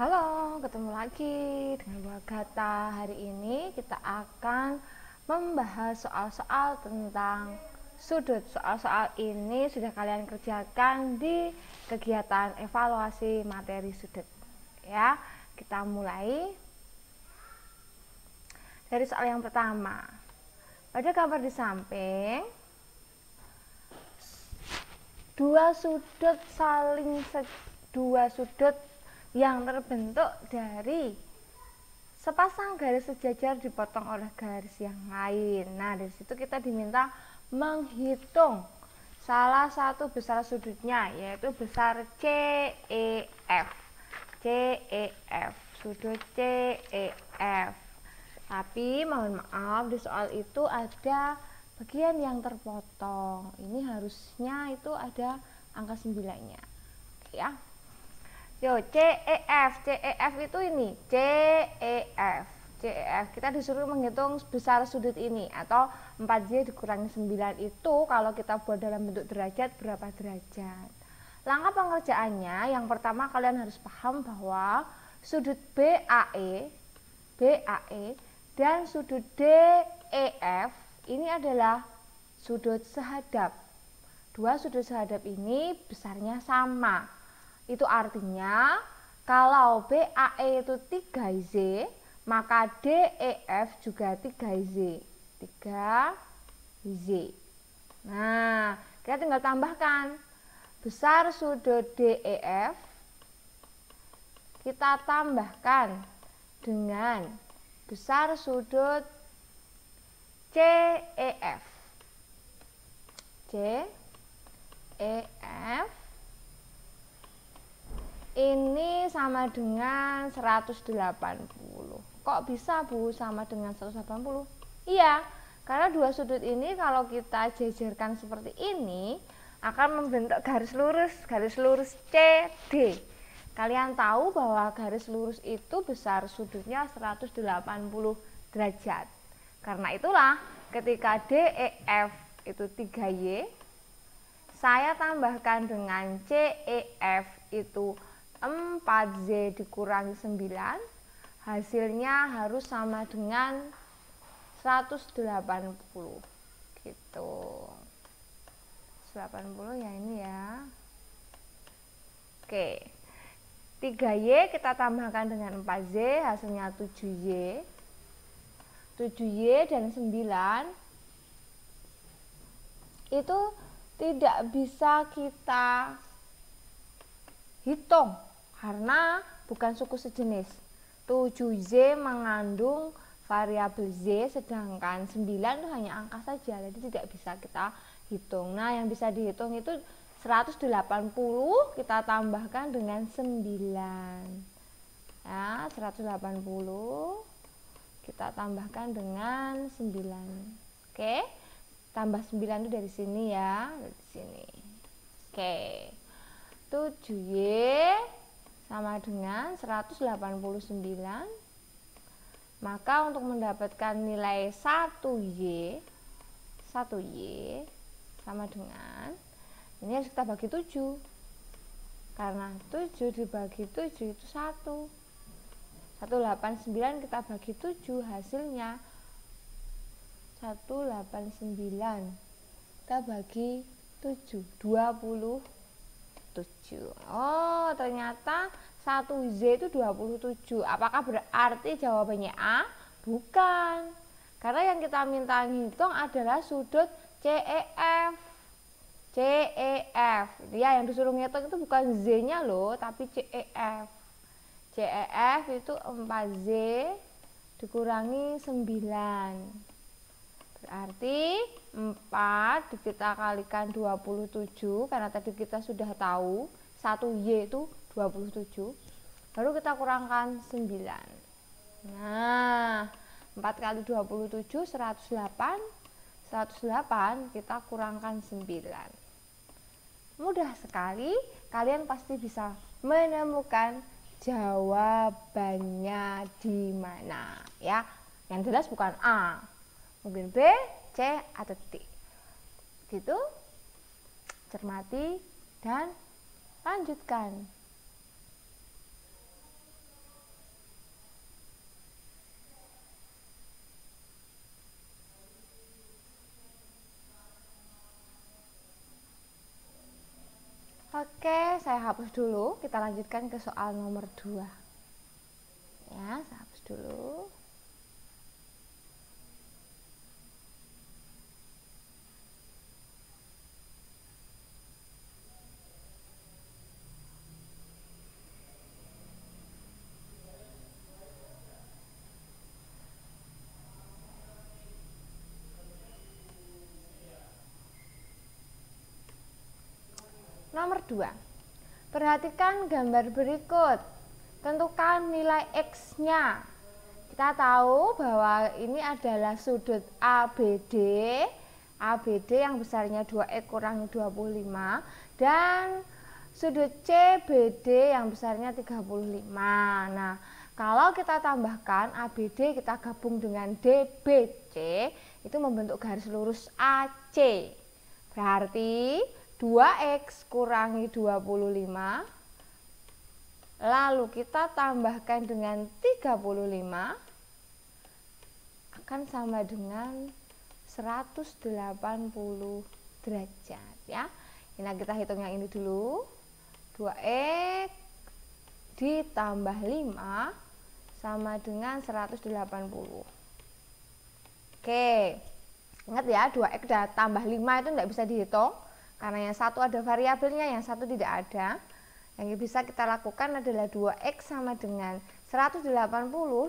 Halo, ketemu lagi dengan Bu Agatha. Hari ini kita akan membahas soal-soal tentang sudut. Soal-soal ini sudah kalian kerjakan di kegiatan evaluasi materi sudut. Ya, kita mulai dari soal yang pertama. Pada gambar di samping, dua sudut yang terbentuk dari sepasang garis sejajar dipotong oleh garis yang lain. Nah, dari situ kita diminta menghitung salah satu besar sudutnya, yaitu besar CEF. CEF, sudut CEF. Tapi mohon maaf, di soal itu ada bagian yang terpotong. Ini harusnya itu ada angka 9-nya. Oke ya. Yo, CEF itu ini, CEF. Kita disuruh menghitung besar sudut ini, atau 4Y dikurangi 9 itu kalau kita buat dalam bentuk derajat, berapa derajat. Langkah pengerjaannya, yang pertama kalian harus paham bahwa sudut BAE dan sudut DEF ini adalah sudut sehadap. Dua sudut sehadap ini besarnya sama. Itu artinya kalau BAE itu 3Z, maka DEF juga 3Z. 3Z. Nah, kita tinggal tambahkan besar sudut DEF, kita tambahkan dengan besar sudut CEF. CEF ini sama dengan 180. Kok bisa, Bu, sama dengan 180? Iya, karena dua sudut ini kalau kita jajarkan seperti ini akan membentuk garis lurus CD. Kalian tahu bahwa garis lurus itu besar sudutnya 180 derajat. Karena itulah ketika DEF itu 3Y, saya tambahkan dengan CEF itu 4Z dikurangi 9, hasilnya harus sama dengan 180 gitu. 180 ya ini ya. Oke, 3Y kita tambahkan dengan 4Z, hasilnya 7Y. 7Y dan 9 itu tidak bisa kita hitung karena bukan suku sejenis. 7Z mengandung variabel Z, sedangkan 9 itu hanya angka saja, jadi tidak bisa kita hitung. Nah, yang bisa dihitung itu 180 kita tambahkan dengan 9. Ya, 180 kita tambahkan dengan 9. Oke. Tambah 9 itu dari sini ya, dari sini. Oke. 7Y sama dengan 189. Maka untuk mendapatkan nilai 1Y sama dengan, ini harus kita bagi 7. Karena 7 dibagi 7 itu 1. 189 kita bagi 7, hasilnya 189 kita bagi 7, 27. Oh, ternyata 1Z itu 27. Apakah berarti jawabannya A? Bukan. Karena yang kita minta ngitung adalah sudut CEF. CEF. Ya, yang disuruh ngitung itu bukan Z-nya loh, tapi CEF. CEF itu 4Z dikurangi 9. Berarti 4 kita kalikan 27, karena tadi kita sudah tahu 1Y itu 27. Lalu kita kurangkan 9. Nah, 4 kali 27 108. 108 kita kurangkan 9. Mudah sekali, kalian pasti bisa menemukan jawabannya di mana ya. Yang jelas bukan A, mungkin B, C, atau D. Gitu. Cermati dan lanjutkan. Oke, saya hapus dulu. Kita lanjutkan ke soal nomor 2. Ya, saya hapus dulu. Nomor 2. Perhatikan gambar berikut. Tentukan nilai X-nya. Kita tahu bahwa ini adalah sudut ABD. ABD yang besarnya 2X kurangi 25. Dan sudut CBD yang besarnya 35. Nah, kalau kita tambahkan ABD kita gabung dengan DBC, itu membentuk garis lurus AC. Berarti 2X kurangi 25, lalu kita tambahkan dengan 35, akan sama dengan 180 derajat ya. Ini kita hitung yang ini dulu. 2X ditambah 5 sama dengan 180. Oke, ingat ya, 2X tambah 5 itu tidak bisa dihitung karena yang satu ada variabelnya, yang satu tidak ada. Yang bisa kita lakukan adalah 2X sama dengan 180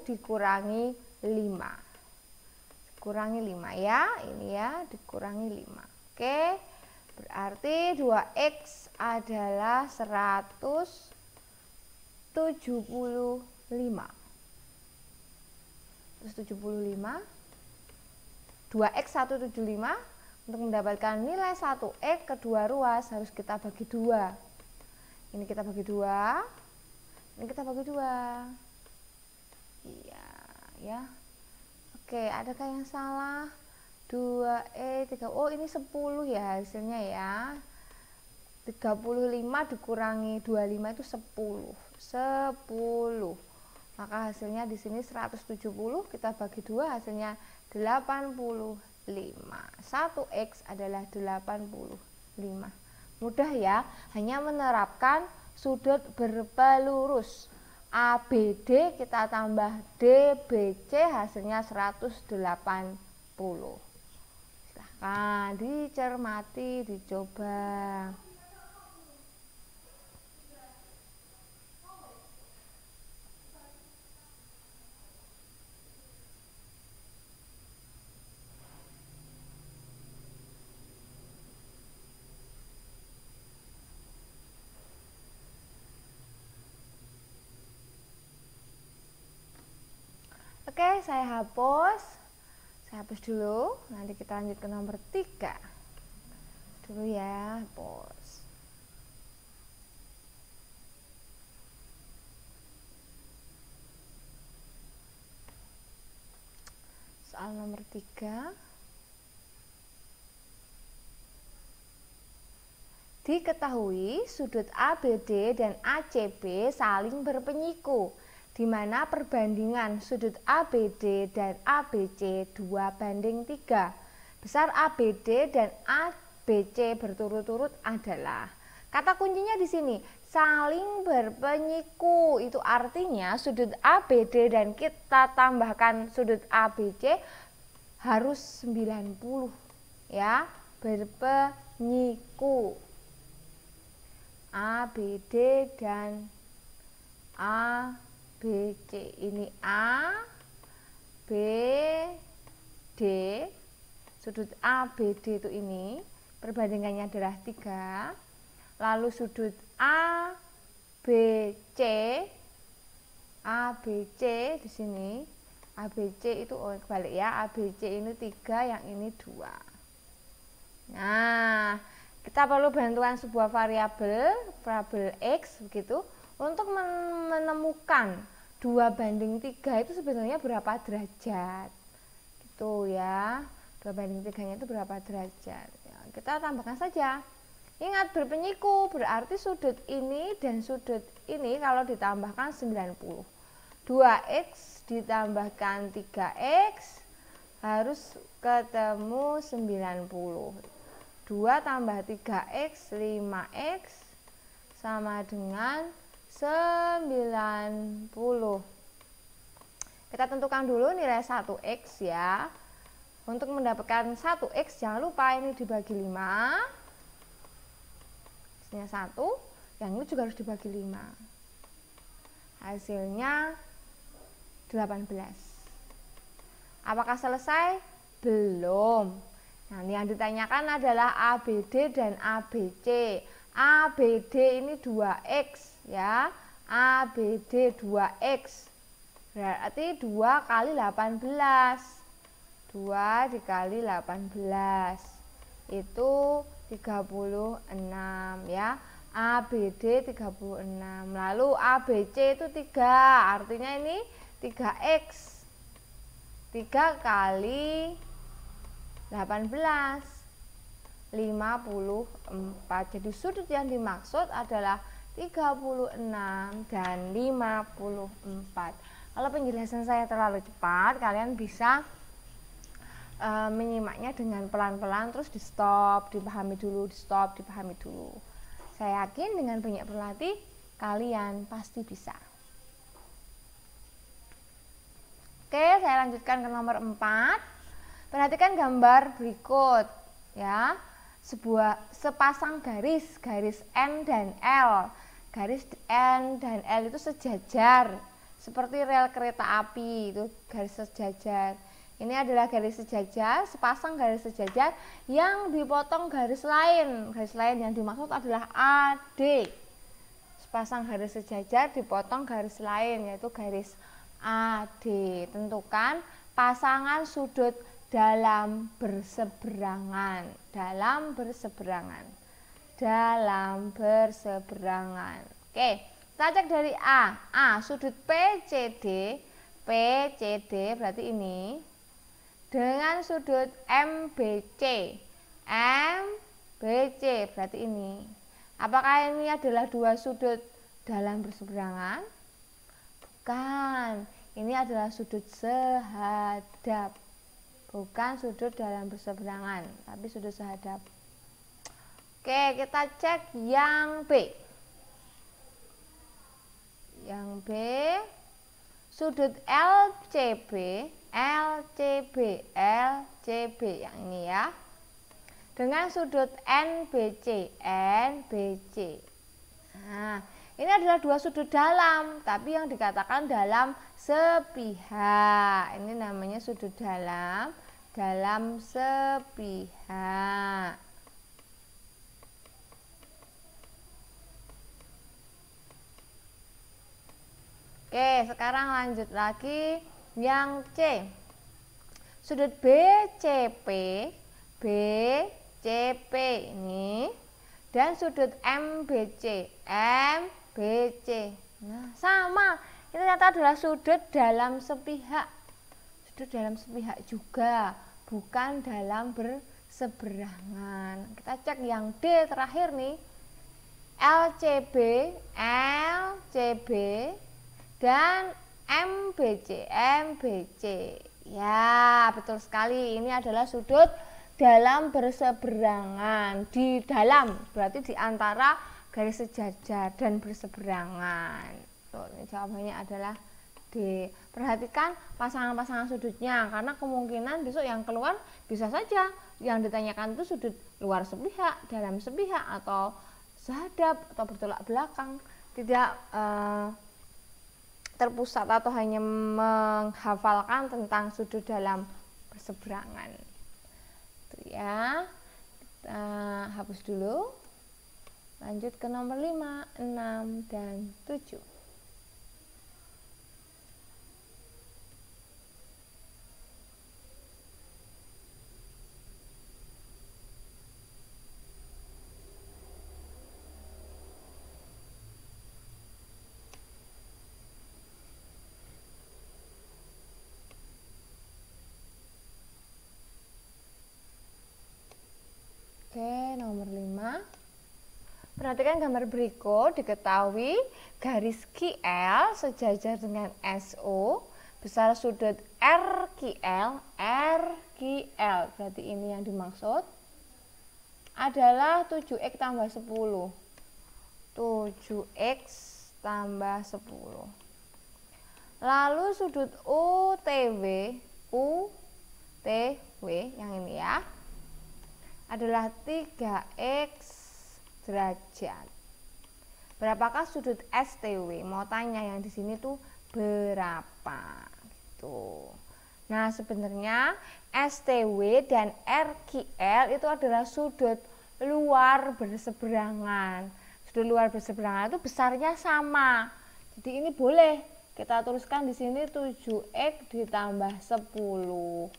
dikurangi 5. Kurangi 5 ya, ini ya, dikurangi 5. Oke, berarti 2X adalah 175. 2X 175. Untuk mendapatkan nilai 1X kedua ruas harus kita bagi 2. Ini kita bagi 2. Ini kita bagi 2. Iya, ya. Oke, adakah yang salah? 2E3. Oh, ini 10 ya hasilnya ya. 35 dikurangi 25 itu 10. 10. Maka hasilnya di sini 170, kita bagi 2 hasilnya 85. 1X adalah 85. Mudah ya, hanya menerapkan sudut berpelurus. ABD kita tambah DBC hasilnya 180. Silahkan dicermati, dicoba. Oke, saya hapus. Saya hapus dulu. Nanti kita lanjut ke nomor 3. Dulu ya, hapus. Soal nomor 3. Diketahui sudut ABD dan ACB saling berpenyiku, di mana perbandingan sudut ABD dan ABC 2:3. Besar ABD dan ABC berturut-turut adalah. Kata kuncinya di sini, saling berpenyiku. Itu artinya sudut ABD dan kita tambahkan sudut ABC harus 90 ya, berpenyiku. ABD dan ABC, ini A, B, D, sudut ABD itu ini perbandingannya adalah 3. Lalu sudut ABC, ABC di sini, ABC itu balik ya, ABC ini 3, yang ini 2. Nah, kita perlu bantuan sebuah variabel X begitu untuk menemukan 2:3 itu sebenarnya berapa derajat gitu ya. 2:3 itu berapa derajat ya, kita tambahkan saja. Ingat, berpenyiku berarti sudut ini dan sudut ini kalau ditambahkan 90. 2X ditambahkan 3X harus ketemu 90. 2 tambah 3X 5X sama dengan 90. Kita tentukan dulu nilai 1x ya. Untuk mendapatkan 1x jangan lupa ini dibagi 5. Hasilnya 1, yang ini juga harus dibagi 5. Hasilnya 18. Apakah selesai? Belum. Nah, yang ditanyakan adalah ABD dan ABC. ABD ini 2x ya. ABD 2x. Berarti 2 kali 18. 2 dikali 18 itu 36 ya. ABD 36. Lalu ABC itu 3. Artinya ini 3x. 3 kali 18 54. Jadi sudut yang dimaksud adalah 36 dan 54. Kalau penjelasan saya terlalu cepat, kalian bisa menyimaknya dengan pelan-pelan, terus di stop, dipahami dulu, di stop, dipahami dulu. Saya yakin dengan banyak berlatih, kalian pasti bisa. Oke, saya lanjutkan ke nomor 4. Perhatikan gambar berikut ya. Sepasang garis N dan L. Garis N dan L itu sejajar seperti rel kereta api, itu garis sejajar. Ini adalah garis sejajar, sepasang garis sejajar yang dipotong garis lain. Garis lain yang dimaksud adalah AD. Sepasang garis sejajar dipotong garis lain, yaitu garis AD. Tentukan pasangan sudut dalam berseberangan. Dalam berseberangan. Dalam berseberangan. Oke, kita cek dari A. A, sudut PCD. PCD berarti ini. Dengan sudut MBC. MBC berarti ini. Apakah ini adalah dua sudut dalam berseberangan? Bukan. Ini adalah sudut sehadap. Bukan sudut dalam berseberangan, tapi sudut sehadap. Oke, kita cek yang B. Yang B, sudut LCB, LCB, LCB yang ini ya. Dengan sudut NBC, NBC. Nah, ini adalah dua sudut dalam, tapi yang dikatakan dalam sepihak. Ini namanya sudut dalam sepihak. Oke, sekarang lanjut lagi yang C. Sudut BCP, BCP ini, dan sudut MBC, MBC. Nah, sama. Ini ternyata adalah sudut dalam sepihak. Sudut dalam sepihak juga, bukan dalam berseberangan. Kita cek yang D terakhir nih. LCB, LCB, dan MBC, MBC. Ya, betul sekali. Ini adalah sudut dalam berseberangan. Di dalam berarti di antara garis sejajar dan berseberangan. Tuh, ini jawabannya adalah D. Perhatikan pasangan-pasangan sudutnya, karena kemungkinan besok yang keluar bisa saja yang ditanyakan itu sudut luar sepihak, dalam sepihak, atau sehadap, atau bertolak belakang. Tidak terpusat atau hanya menghafalkan tentang sudut dalam berseberangan. Itu ya. Kita hapus dulu. Lanjut ke nomor 5, 6, dan 7. Oke, nomor 5. Perhatikan gambar berikut. Diketahui garis QL sejajar dengan SO besar sudut RQL. RQL berarti ini yang dimaksud adalah 7x tambah 10. 7x tambah 10. Lalu sudut UTW yang ini ya adalah 3x derajat. Berapakah sudut STW? Mau tanya yang di sini tuh berapa gitu. Nah, sebenarnya STW dan RQL itu adalah sudut luar berseberangan. Sudut luar berseberangan itu besarnya sama. Jadi ini boleh kita tuliskan di sini 7x ditambah 10.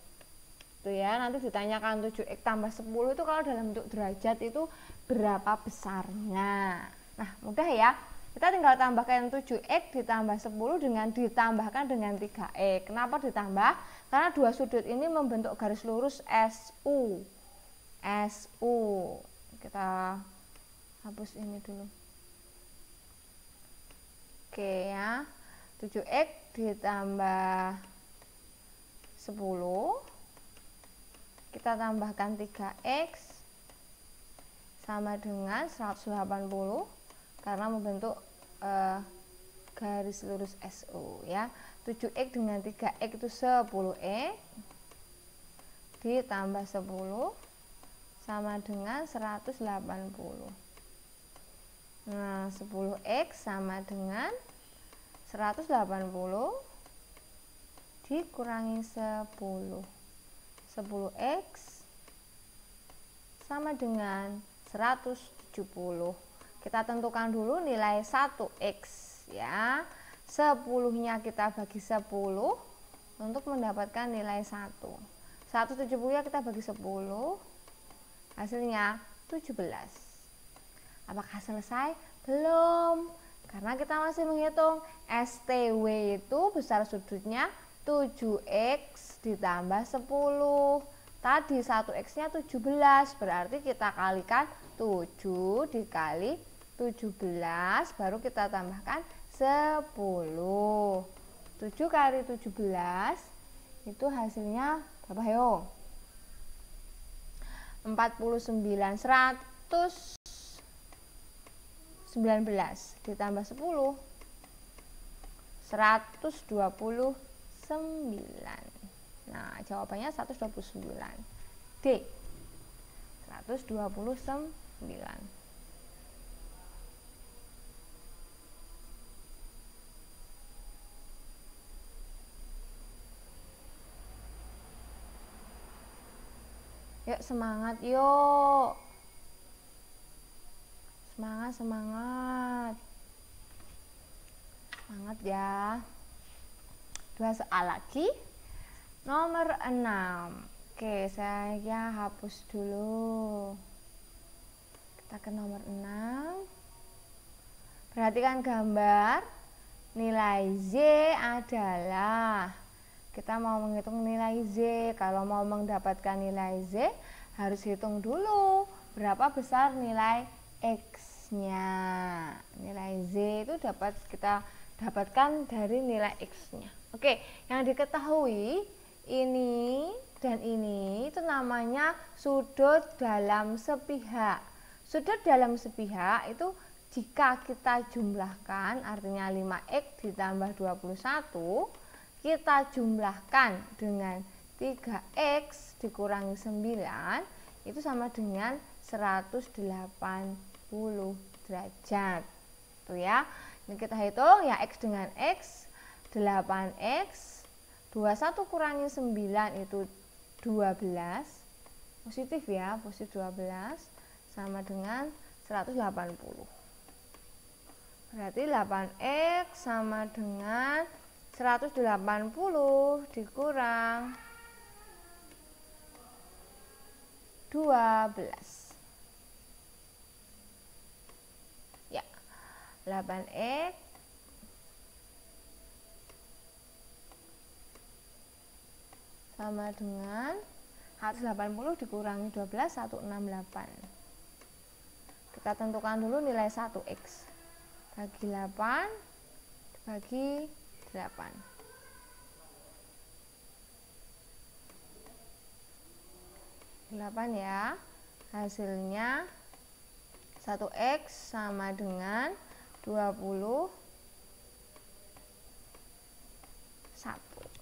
Tuh ya, nanti ditanyakan 7x tambah 10 itu kalau dalam bentuk derajat itu berapa besarnya. Nah, mudah ya. Kita tinggal tambahkan 7x ditambah 10 dengan ditambahkan dengan 3x. Kenapa ditambah? Karena dua sudut ini membentuk garis lurus SU. Kita hapus ini dulu. Oke ya. 7x ditambah 10. Kita tambahkan 3x sama dengan 180 karena membentuk garis lurus SU ya. 7x dengan 3x itu 10x ditambah 10 sama dengan 180. Nah, 10x sama dengan 180 dikurangi 10. 10x sama dengan 170. Kita tentukan dulu nilai 1x ya. 10-nya kita bagi 10 untuk mendapatkan nilai 1. 170-nya kita bagi 10. Hasilnya 17. Apakah selesai? Belum. Karena kita masih menghitung STW itu besar sudutnya 7x ditambah 10. Tadi 1x-nya 17, berarti kita kalikan 7 dikali 17, baru kita tambahkan 10. 7 kali 17 itu hasilnya berapa yo? 49. 119 ditambah 10 129. Nah, jawabannya 129. D. 129. Yuk semangat yuk. Semangat. Semangat ya. 2 soal lagi. Nomor 6. Oke, saya hapus dulu. Kita ke nomor 6. Perhatikan gambar. Nilai Z adalah, kita mau menghitung nilai Z. Kalau mau mendapatkan nilai Z, harus hitung dulu berapa besar nilai X-nya. Nilai Z itu dapat kita dapatkan dari nilai X-nya. Oke, yang diketahui ini dan ini itu namanya sudut dalam sepihak. Sudut dalam sepihak itu jika kita jumlahkan, artinya 5x ditambah 21, kita jumlahkan dengan 3x dikurangi 9, itu sama dengan 180 derajat. Tuh ya. Ini kita hitung ya, x dengan x 8x, 21 kurangi 9 itu 12, positif ya, positif 12 sama dengan 180. Berarti 8x sama dengan 180 dikurang 12. Ya, 8x sama dengan 180 dikurangi 12, 168. Kita tentukan dulu nilai 1x. Bagi 8 dibagi 8. Ya, hasilnya 1x sama dengan 21.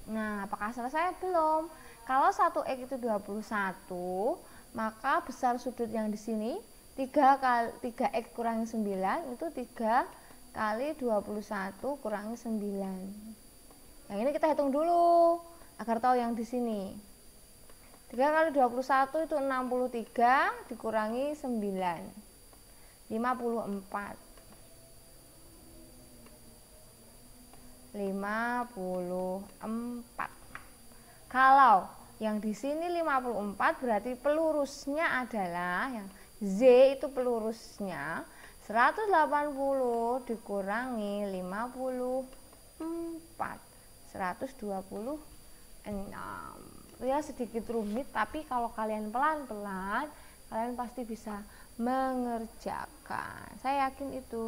Nah, apakah selesai? Belum. Kalau 1x itu 21, maka besar sudut yang di sini 3x kurangi 9 itu 3 kali 21 kurangi 9. Yang ini kita hitung dulu agar tahu yang di sini. 3 kali 21 itu 63 dikurangi 9. 54. Kalau yang di sini 54 berarti pelurusnya adalah yang Z itu pelurusnya 180 dikurangi 54, 126. Ya sedikit rumit, tapi kalau kalian pelan-pelan kalian pasti bisa mengerjakan. Saya yakin itu.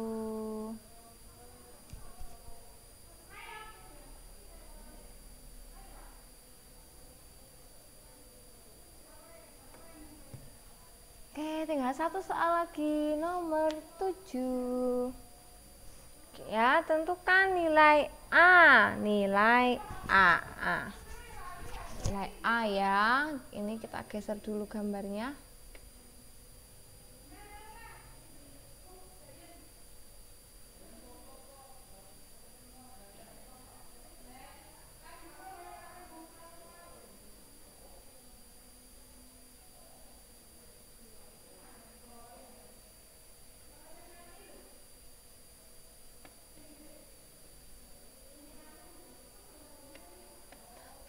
Oke, tinggal satu soal lagi, nomor 7. Oke, ya, tentukan nilai A. Nilai A. Nilai A ya. Ini kita geser dulu gambarnya.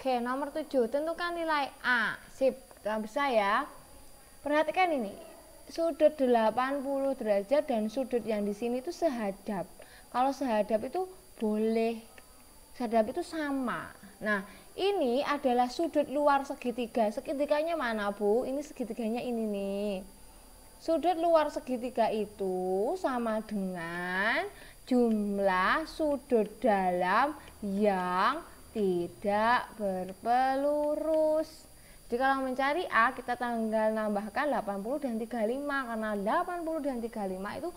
Oke, nomor 7, tentukan nilai A. Sip, kita bisa ya. Perhatikan ini, sudut 80 derajat dan sudut yang di sini itu sehadap. Kalau sehadap itu boleh, sehadap itu sama. Nah, ini adalah sudut luar segitiga. Segitiganya mana, Bu? Ini segitiganya ini nih. Sudut luar segitiga itu sama dengan jumlah sudut dalam yang tidak berpelurus. Jadi kalau mencari A, kita tinggal nambahkan 80 dan 35, karena 80 dan 35 itu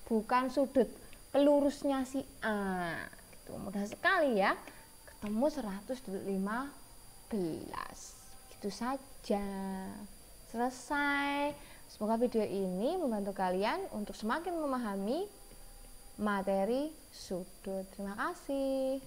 bukan sudut pelurusnya si A. Itu mudah sekali ya. Ketemu 115. Gitu saja. Selesai. Semoga video ini membantu kalian untuk semakin memahami materi sudut. Terima kasih.